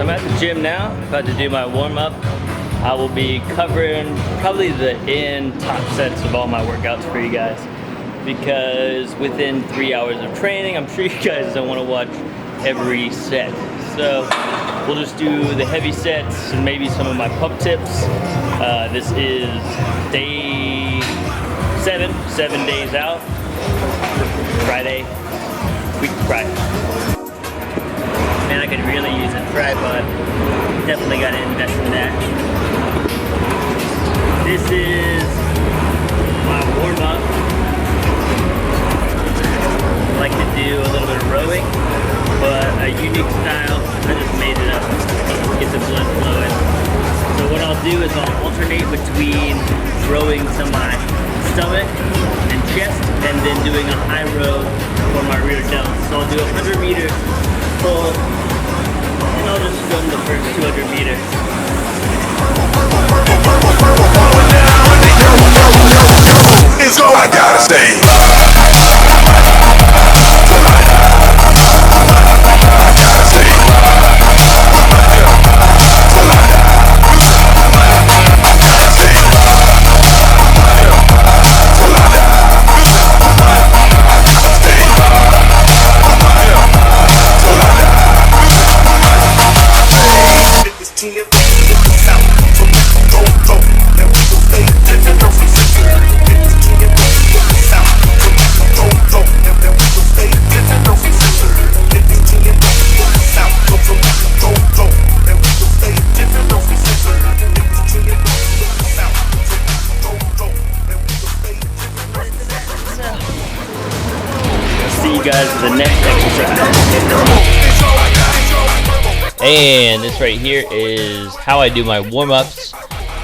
I'm at the gym now, about to do my warm-up. I will be covering probably the top sets of all my workouts for you guys, because within 3 hours of training, I'm sure you guys don't want to watch every set. So we'll just do the heavy sets and maybe some of my pump tips. This is day 7 days out. Friday, week Friday. Man, I could really use a tripod. Definitely got to invest in that. This is my warm-up. I like to do a little bit of rowing, but a unique style. I just made it up. Get the blood flowing. So what I'll do is I'll alternate between rowing to my stomach and chest, and then doing a high row for my rear delts. So I'll do 100 meters full, and I'll just run the first 200 meters. It's all I gotta say. The next exercise. And this right here is how I do my warm-ups.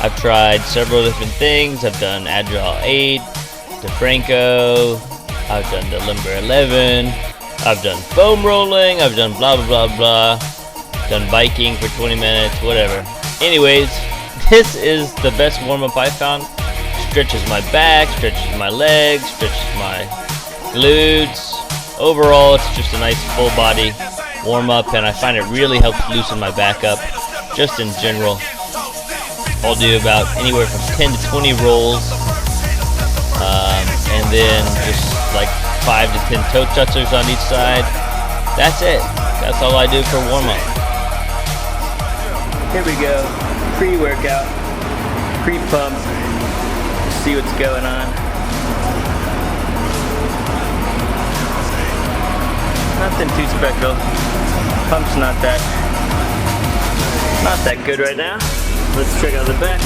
I've tried several different things. I've done Agile 8, DeFranco, I've done the Limber 11, I've done foam rolling, I've done blah blah blah blah, done biking for 20 minutes, whatever. Anyways, this is the best warm-up I found. Stretches my back, stretches my legs, stretches my glutes. Overall, it's just a nice full body warm up, and I find it really helps loosen my back up. Just in general, I'll do about anywhere from 10 to 20 rolls, and then just like 5 to 10 toe touchers on each side. That's it. That's all I do for warm up. Here we go. Pre-workout, pre-pump. See what's going on. Nothing too special. Pump's not that good right now. Let's check out the back.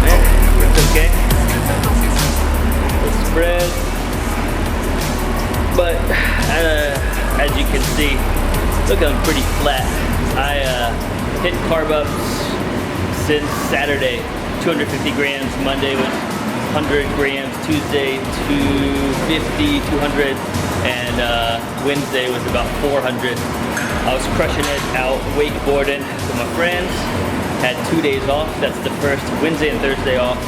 Yeah, it's okay. Let's spread. But as you can see, look, I'm pretty flat. I hit carb ups since Saturday. 250 grams. Monday was 100 grams, Tuesday 250, 200, and Wednesday was about 400. I was crushing it out wakeboarding with my friends. Had 2 days off. That's the first Wednesday and Thursday off.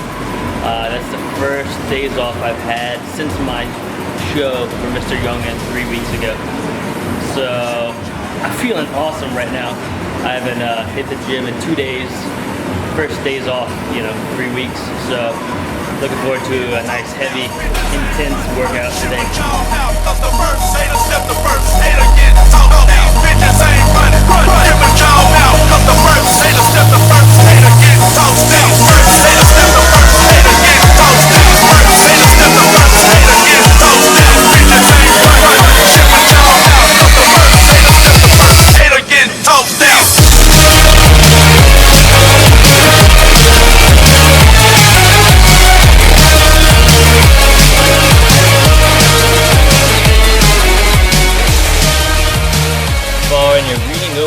That's the first days off I've had since my show for Mr. Yongin 3 weeks ago. So I'm feeling awesome right now. I haven't hit the gym in 2 days. First days off, 3 weeks. So looking forward to a nice, heavy, intense workout today.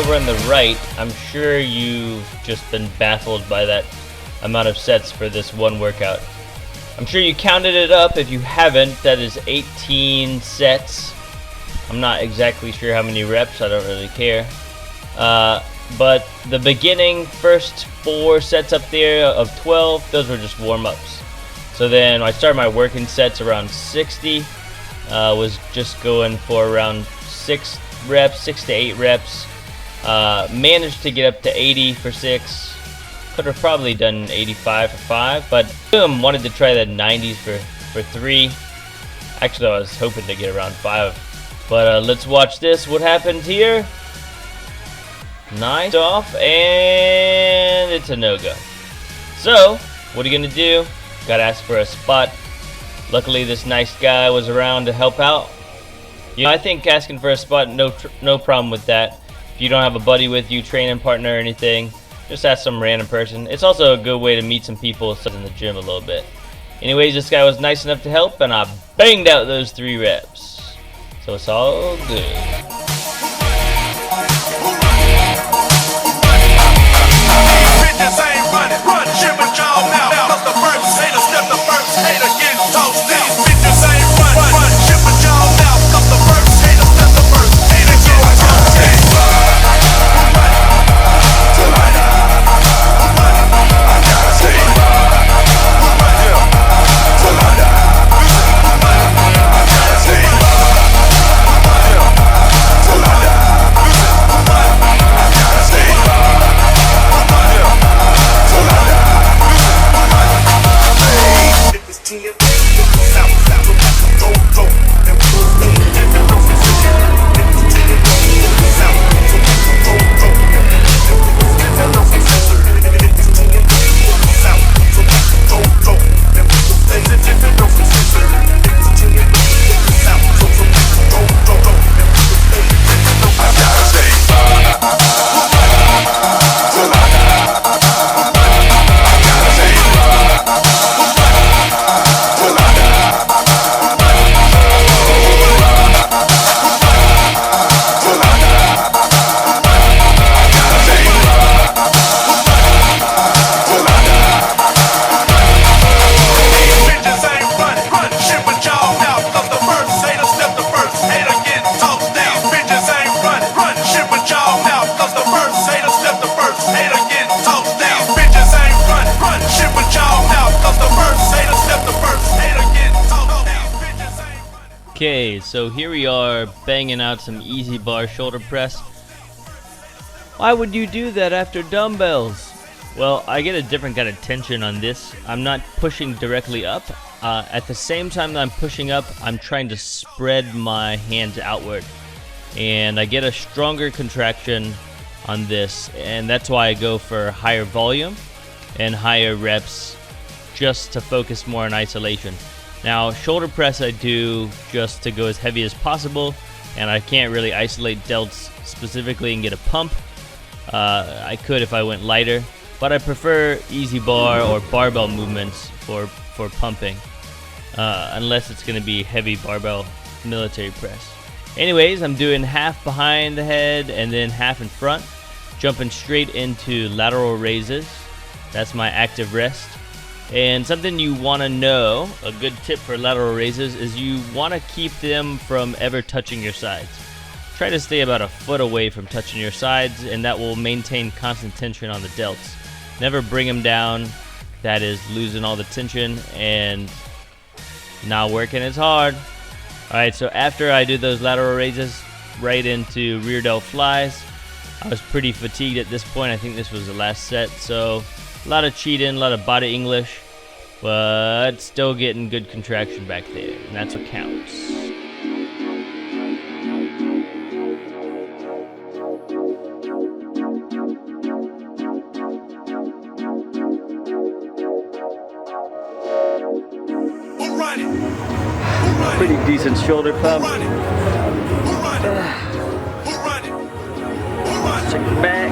On the right, I'm sure you've just been baffled by that amount of sets for this one workout. I'm sure you counted it up. If you haven't, that is 18 sets. I'm not exactly sure how many reps, I don't really care. But the beginning first 4 sets up there of 12, those were just warm-ups. So then I started my working sets around 60. Was just going for around 6 to 8 reps. Managed to get up to 80 for 6. Could have probably done 85 for 5, but wanted to try the 90s for 3. Actually, I was hoping to get around 5. But let's watch this. What happened here? Nice off, and it's a no-go. So, what are you gonna do? Gotta ask for a spot. Luckily, this nice guy was around to help out. You know, I think asking for a spot, no problem with that. If you don't have a buddy with you, training partner or anything, just ask some random person. It's also a good way to meet some people in the gym a little bit. Anyways, this guy was nice enough to help, and I banged out those 3 reps. So it's all good. Okay, so here we are banging out some easy bar shoulder press. Why would you do that after dumbbells? Well, I get a different kind of tension on this. I'm not pushing directly up. At the same time that I'm pushing up, I'm trying to spread my hands outward. And I get a stronger contraction on this, and that's why I go for higher volume and higher reps just to focus more on isolation. Now, shoulder press I do just to go as heavy as possible, and I can't really isolate delts specifically and get a pump. I could if I went lighter, but I prefer easy bar or barbell movements for pumping, unless it's going to be heavy barbell military press. Anyways, I'm doing half behind the head and then half in front, jumping straight into lateral raises. That's my active rest. And something you want to know, a good tip for lateral raises, is you want to keep them from ever touching your sides. Try to stay about a foot away from touching your sides, and that will maintain constant tension on the delts. Never bring them down. That is losing all the tension and not working as hard. Alright, so after I do those lateral raises, right into rear delt flies. I was pretty fatigued at this point. I think this was the last set, so a lot of cheating, a lot of body English, but still getting good contraction back there, and that's what counts. Pretty decent shoulder pump. Check it back.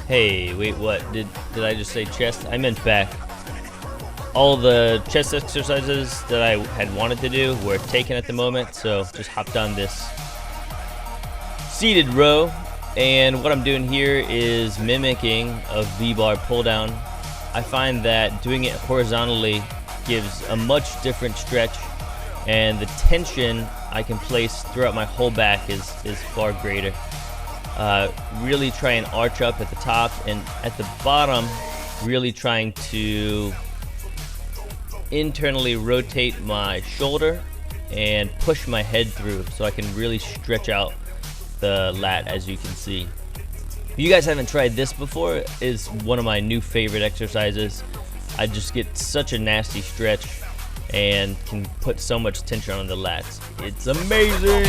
Hey, wait, what? Did I just say chest? I meant back. All the chest exercises that I had wanted to do were taken at the moment, so just hopped on this seated row. And what I'm doing here is mimicking a V-bar pull down. I find that doing it horizontally gives a much different stretch, and the tension I can place throughout my whole back is far greater. Really try and arch up at the top, and at the bottom really trying to internally rotate my shoulder and push my head through so I can really stretch out the lat, as you can see. If you guys haven't tried this before, it's one of my new favorite exercises. I just get such a nasty stretch and can put so much tension on the lats. It's amazing.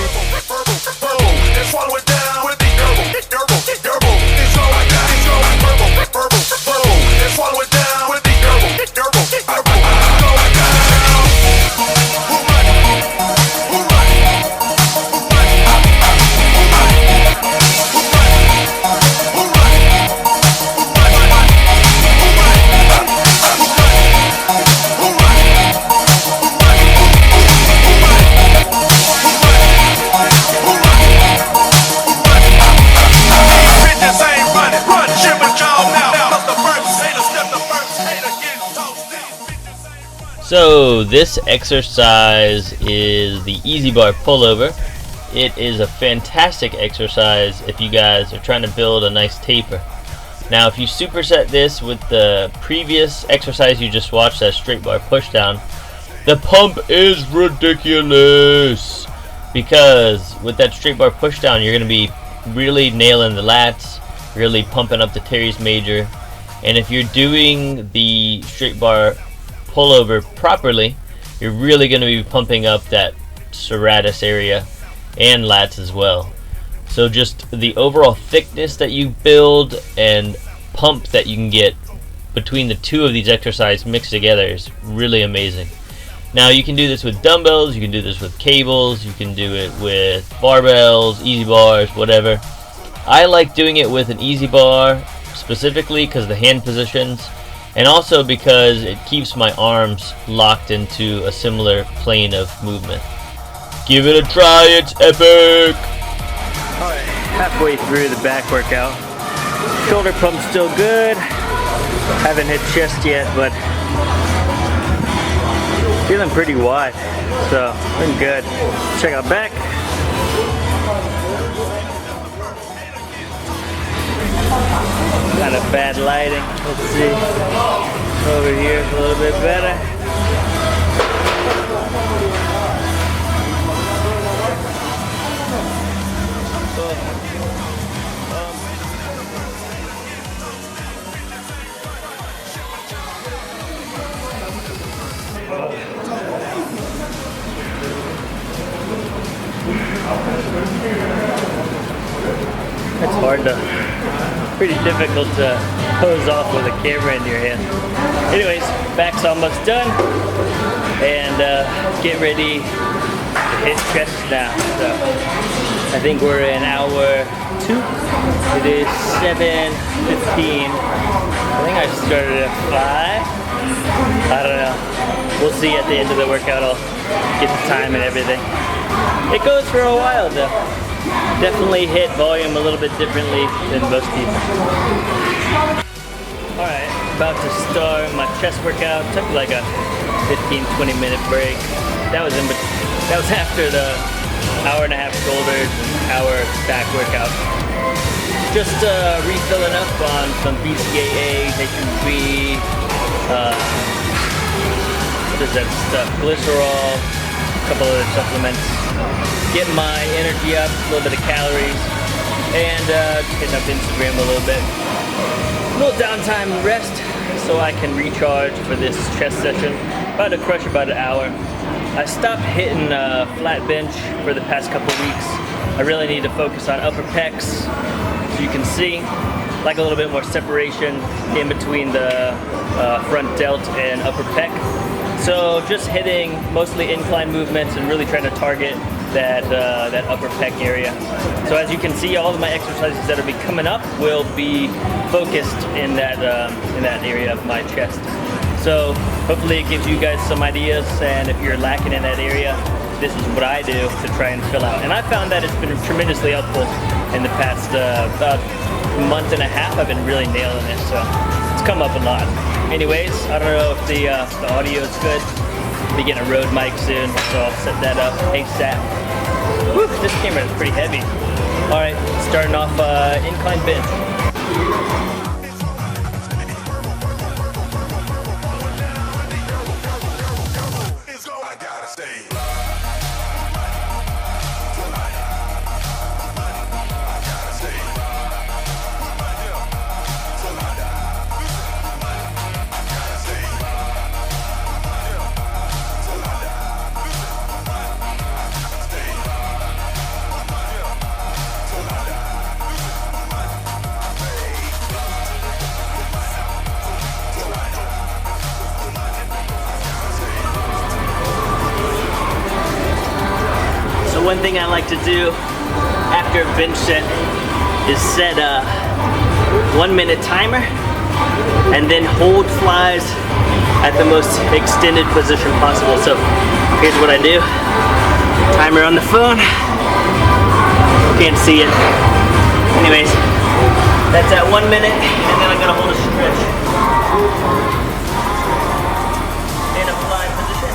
So this exercise is the easy bar pullover. It is a fantastic exercise if you guys are trying to build a nice taper. Now if you superset this with the previous exercise you just watched, that straight bar pushdown, the pump is ridiculous, because with that straight bar pushdown you're going to be really nailing the lats, really pumping up the teres major, and if you're doing the straight bar pullover properly, you're really going to be pumping up that serratus area and lats as well. So just the overall thickness that you build and pump that you can get between the two of these exercises mixed together is really amazing. Now you can do this with dumbbells, you can do this with cables, you can do it with barbells, easy bars, whatever. I like doing it with an easy bar specifically because the hand positions, and also because it keeps my arms locked into a similar plane of movement. Give it a try, it's epic! Alright, halfway through the back workout. Shoulder pump's still good. Haven't hit chest yet, but feeling pretty wide. So, looking good. Check out back. Kind of bad lighting. Let's see. Over here is a little bit better. It's hard to, pretty difficult to pose off with a camera in your hand. Anyways, back's almost done, and get ready to hit chest now. So I think we're in hour 2. It is 7:15. I think I started at 5. I don't know. We'll see at the end of the workout. I'll get the time and everything. It goes for a while though. Definitely hit volume a little bit differently than most people. Alright, about to start my chest workout. Took like a 15-20 minute break. That was after the hour-and-a-half shoulders and hour back workout. Just refilling up on some BCAA, H2B, what is that stuff? Glycerol, a couple other supplements. Get my energy up, a little bit of calories, and hitting up Instagram a little bit. A little downtime and rest so I can recharge for this chest session. About to crush about an hour. I stopped hitting flat bench for the past couple weeks. I really need to focus on upper pecs. As you can see, like a little bit more separation in between the front delt and upper pec. So just hitting mostly incline movements and really trying to target that upper pec area. So as you can see, all of my exercises that will be coming up will be focused in that area of my chest. So hopefully it gives you guys some ideas, and if you're lacking in that area, this is what I do to try and fill out. And I found that it's been tremendously helpful in the past about month and a half. I've been really nailing it, so it's come up a lot. Anyways, I don't know if the audio is good. I'll be getting a Rode mic soon, so I'll set that up ASAP. Whew, this camera is pretty heavy. All right, starting off incline bench. One thing I like to do after a bench set is set a 1 minute timer and then hold flies at the most extended position possible. So here's what I do. Timer on the phone. Can't see it. Anyways, that's at 1 minute, and then I'm gonna hold a stretch in a fly position.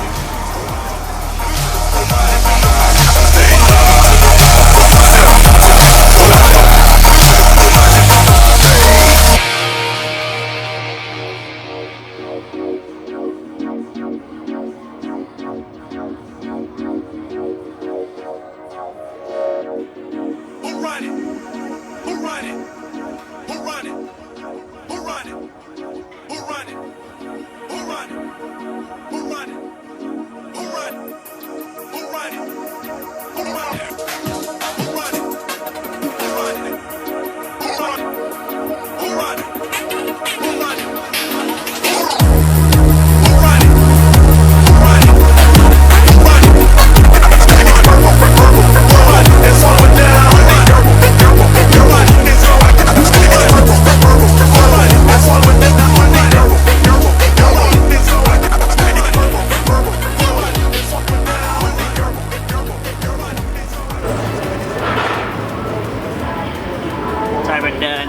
Done.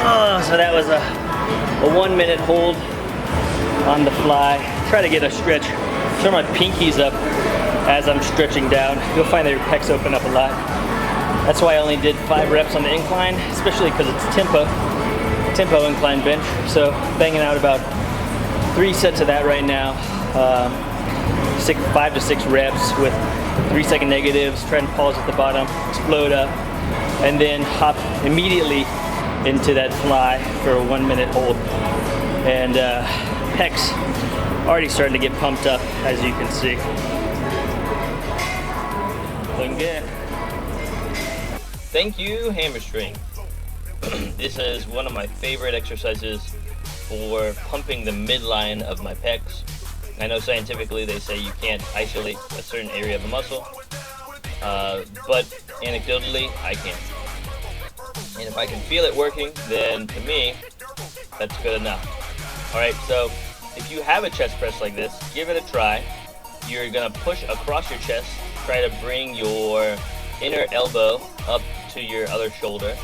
Oh, so that was a 1 minute hold on the fly. Try to get a stretch. Turn my pinkies up as I'm stretching down. You'll find that your pecs open up a lot. That's why I only did 5 reps on the incline, especially because it's tempo incline bench. So banging out about 3 sets of that right now. 5 to 6 reps with 3-second negatives. Try and pause at the bottom, explode up, and then hop immediately into that fly for a 1 minute hold. And pecs already starting to get pumped up, as you can see. Looking good. Thank you, hamstring. This is one of my favorite exercises for pumping the midline of my pecs. I know scientifically they say you can't isolate a certain area of a muscle, but anecdotally, I can. And if I can feel it working, then to me, that's good enough. Alright, so if you have a chest press like this, give it a try. You're gonna push across your chest, try to bring your inner elbow up to your other shoulder.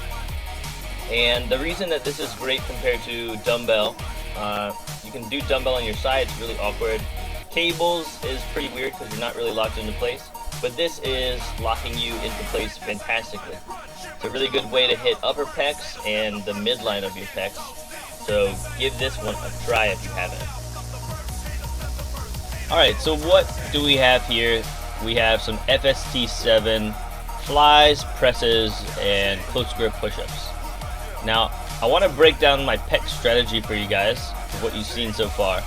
And the reason that this is great compared to dumbbell, you can do dumbbell on your side, it's really awkward. Cables is pretty weird because you're not really locked into place, but this is locking you into place fantastically. It's a really good way to hit upper pecs and the midline of your pecs, so give this one a try if you haven't. Alright, so what do we have here? We have some FST7 flies, presses, and close grip push-ups. Now, I want to break down my pec strategy for you guys, of what you've seen so far.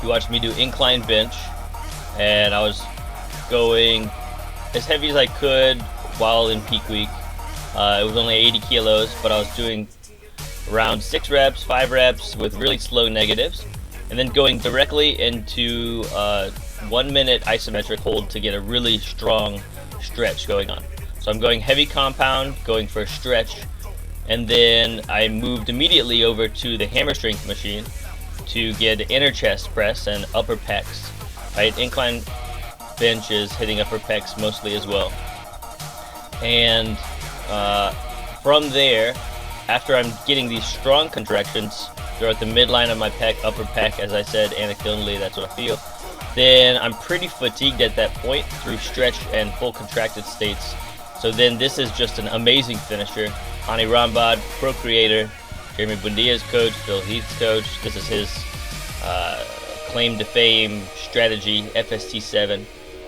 You watched me do incline bench, and I was going as heavy as I could while in peak week. It was only 80 kilos, but I was doing around 6 reps, 5 reps with really slow negatives, and then going directly into 1 minute isometric hold to get a really strong stretch going on. So I'm going heavy compound, going for a stretch, and then I moved immediately over to the hammer strength machine to get inner chest press and upper pecs. Right, incline bench is hitting upper pecs mostly as well. And from there, after I'm getting these strong contractions throughout the midline of my pec, upper pec, as I said, anecdotally, that's what I feel, then I'm pretty fatigued at that point through stretch and full contracted states. So then this is just an amazing finisher. Hani Rambad, pro creator, Jeremy Bundia's coach, Phil Heath's coach. This is his claim to fame strategy, FST7,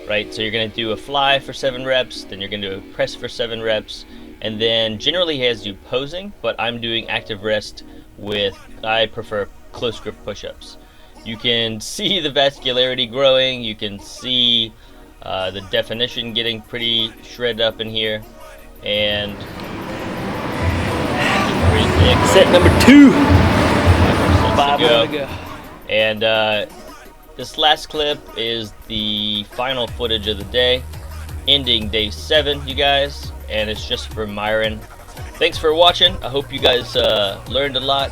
right? So you're going to do a fly for 7 reps, then you're going to do a press for 7 reps, and then generally he has you posing, but I'm doing active rest with, I prefer close grip push-ups. You can see the vascularity growing, you can see the definition getting pretty shredded up in here, and Set number 2. 5 more to go. And this last clip is the final footage of the day, ending day 7, you guys, and it's just for Myron. Thanks for watching. I hope you guys learned a lot.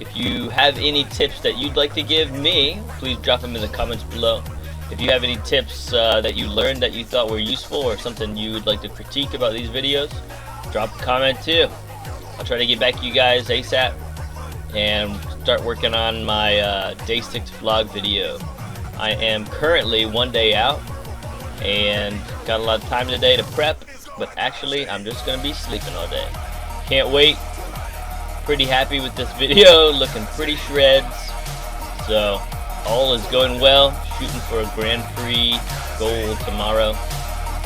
If you have any tips that you'd like to give me, please drop them in the comments below. If you have any tips that you learned that you thought were useful, or something you would like to critique about these videos, drop a comment too. I'll try to get back to you guys ASAP and start working on my day 6 vlog video. I am currently 1 day out and got a lot of time today to prep, but actually I'm just going to be sleeping all day. Can't wait. Pretty happy with this video, looking pretty shreds. So all is going well, shooting for a Grand Prix goal tomorrow.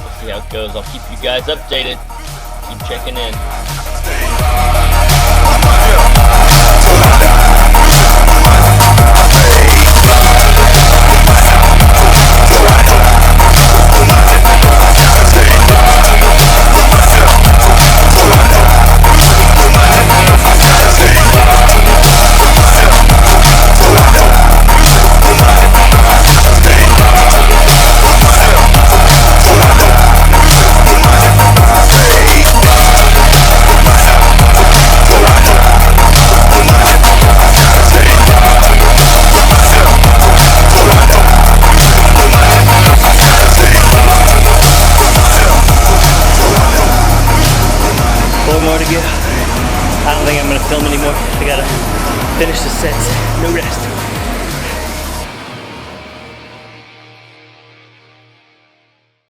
We'll see how it goes. I'll keep you guys updated. Keep checking in. More to go. I don't think I'm gonna film anymore. I gotta finish the sets. No rest.